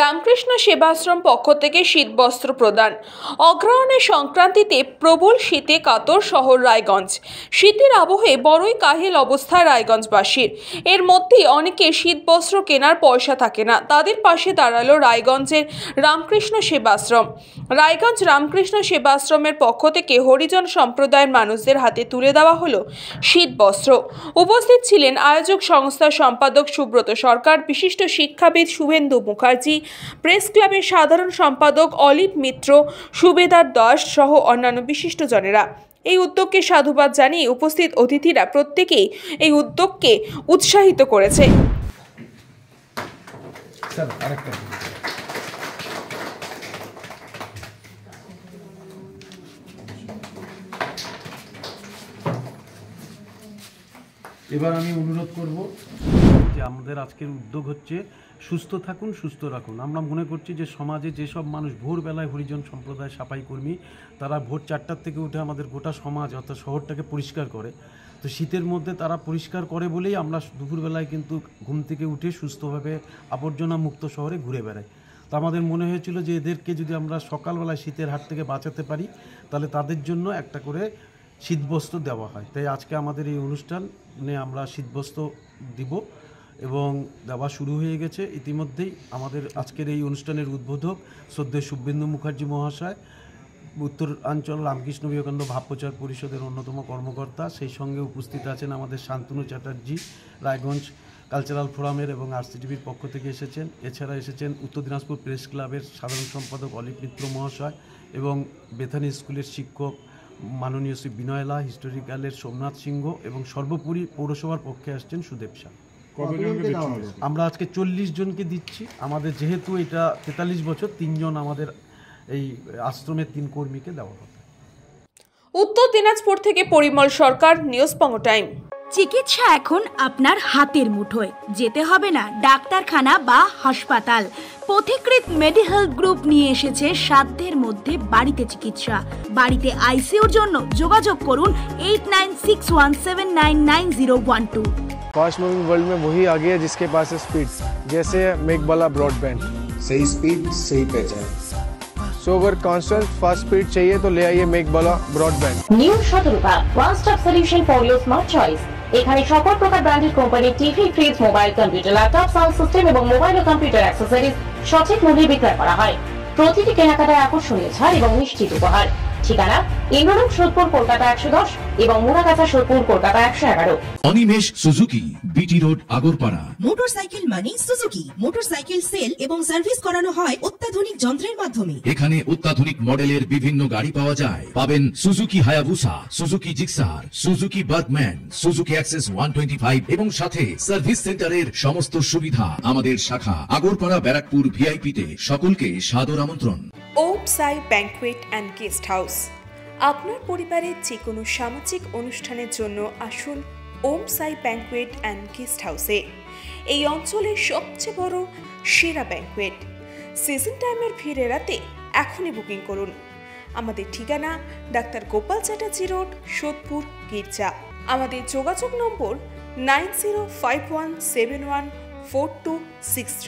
রামকৃষ্ণ সেবাশ্রম পক্ষ থেকে শীতবস্ত্র প্রদান। অগ্রহায়ণ সংক্রান্তিতে প্রবল শীতে কাতর শহর রায়গঞ্জ। শীতের আবহে বড়ই কাহিল অবস্থা রায়গঞ্জবাসীর। এর মধ্যেই অনেকে শীতবস্ত্র কেনার পয়সা থাকে না। তাদের পাশে দাঁড়ালো রায়গঞ্জের রামকৃষ্ণ সেবাশ্রম। রায়গঞ্জ রামকৃষ্ণ সেবাশ্রমের পক্ষ থেকে হরিজন সম্প্রদায়ের মানুষদের হাতে তুলে দেওয়া হলো শীতবস্ত্র। উপস্থিত ছিলেন আয়োজক সংস্থার সম্পাদক সুব্রত সরকার, বিশিষ্ট শিক্ষাবিদ শুভেন্দু মুখার্জি, প্রেস ক্লাবের সাধারণ সম্পাদক অলিভ মিত্র, সুবেদার দাস সহ অন্যান্য বিশিষ্টজনেরা। এই উদ্যোগকে সাধুবাদ জানিয়ে উপস্থিত অতিথিরা প্রত্যেকেই এই উদ্যোগকে উৎসাহিত করেছে। এবার আমি অনুরোধ করব যে আমাদের আজকের উদ্যোগ হচ্ছে সুস্থ থাকুন সুস্থ রাখুন। আমরা মনে করছি যে সমাজে যেসব মানুষ ভোরবেলায় হরিজন সম্প্রদায় সাফাই কর্মী, তারা ভোর 4টার থেকে উঠে আমাদের গোটা সমাজ অর্থাৎ শহরটাকে পরিষ্কার করে। তো শীতের মধ্যে তারা পরিষ্কার করে বলেই আমরা দুপুরবেলায় কিন্তু ঘুম থেকে উঠে সুস্থভাবে আবর্জনা মুক্ত শহরে ঘুরে বেড়াই। তো আমাদের মনে হয়েছিল যে এদেরকে যদি আমরা সকালবেলায় শীতের হাত থেকে বাঁচাতে পারি, তাহলে তাদের জন্য একটা করে শীতবস্ত্র দেওয়া হয়। তাই আজকে আমাদের এই অনুষ্ঠানে আমরা শীতবস্ত্র দিব এবং দেওয়া শুরু হয়ে গেছে ইতিমধ্যেই। আমাদের আজকের এই অনুষ্ঠানের উদ্বোধক শ্রদ্ধেয় শুভেন্দু মুখার্জি মহাশয়, উত্তরাঞ্চল রামকৃষ্ণ বিবেকানন্দ ভাবপ্রচার পরিষদের অন্যতম কর্মকর্তা। সেই সঙ্গে উপস্থিত আছেন আমাদের শান্তনু চ্যাটার্জি, রায়গঞ্জ কালচারাল ফোরামের এবং আরসিটিভির পক্ষ থেকে এসেছেন। এছাড়া এসেছেন উত্তর দিনাজপুর প্রেস ক্লাবের সাধারণ সম্পাদক অলিভ মিত্র মহাশয় এবং বেথানি স্কুলের শিক্ষক মাননীয় শ্রী বিনয়লা, হিস্টোরিক্যালের সোমনাথ সিংহ এবং সর্বোপরি পৌরসভার পক্ষে আসছেন সুদেব শাহ। আমরা আজকে 40 জনকে দিচ্ছি। আমাদের যেহেতু এটা 43 বছর, 3 জন আমাদের এই আশ্রমের 3 কর্মীকে দেওয়া হবে। উত্তর দিনাজপুর থেকে পরিমল সরকার, নিউজ পঙ্গো টাইম। চিকিৎসা এখন আপনার হাতের মুঠোয়। যেতে হবে না ডাক্তারখানা বা হাসপাতাল। পথিকৃৎ মেডিহেলথ গ্রুপ নিয়ে এসেছে সাধ্যের মধ্যে বাড়িতে চিকিৎসা। বাড়িতে আইসিইউর জন্য যোগাযোগ করুন 8961799012। फास्ट मूविंग वर्ल्ड में वही आगे है जिसके पास है स्पीड, जैसे मेघबाला ब्रॉडबैंड। सही स्पीड सही पहचान। सो अगर कांस्टेंट फास्ट स्पीड चाहिए तो ले आइए Meghbala broadband. New Shatarupa one stop solution for your smart choice. এখানে সকল প্রকার ব্র্যান্ডেড কোম্পানির TV, fridge, mobile, computer, laptop, sound system এবং মোবাইল ও কম্পিউটার অ্যাক্সেসরিজ সঠিক মূল্যে বিক্রয় করা হয়। প্রতিটি কেনাকাটায় আকর্ষণীয় ছাড় এবং নিশ্চিত উপহার। ঠিকানা ইন্দ্রলোক সোদপুর কলকাতা 110 এবং Muragachha Sodepur Kolkata 111। Animesh Suzuki, BT road, Agarpara. Motorcycle মানে সুজুকি। মোটরসাইকেল সেল এবং সার্ভিস করানো হয় অত্যাধুনিক যন্ত্রের মাধ্যমে। এখানে অত্যাধুনিক মডেলের বিভিন্ন গাড়ি পাওয়া যায়। পাবেন Suzuki Hayabusa, Suzuki Gixxer, Suzuki Bergman, Suzuki access 125 এবং সাথে সার্ভিস সেন্টারের সমস্ত সুবিধা। আমাদের শাখা আগরপাড়া ব্যারাকপুর ভিআইপিতে। সকলকে সাদর আমন্ত্রণ। ওম সাই ব্যাংকুয়েট অ্যান্ড গেস্ট হাউস। আপনার পরিবারের যে কোনো সামাজিক অনুষ্ঠানের জন্য আসুন ওম সাই ব্যাংকুয়েট অ্যান্ড গেস্ট হাউসে। এই অঞ্চলের সবচেয়ে বড় সেরা ব্যাংকুয়েট। সিজন টাইমের ভিড় এড়াতে এখনই বুকিং করুন। আমাদের ঠিকানা ডাক্তার গোপাল চ্যাটার্জি রোড, সোদপুর গির্জা। আমাদের যোগাযোগ নম্বর 9051714263।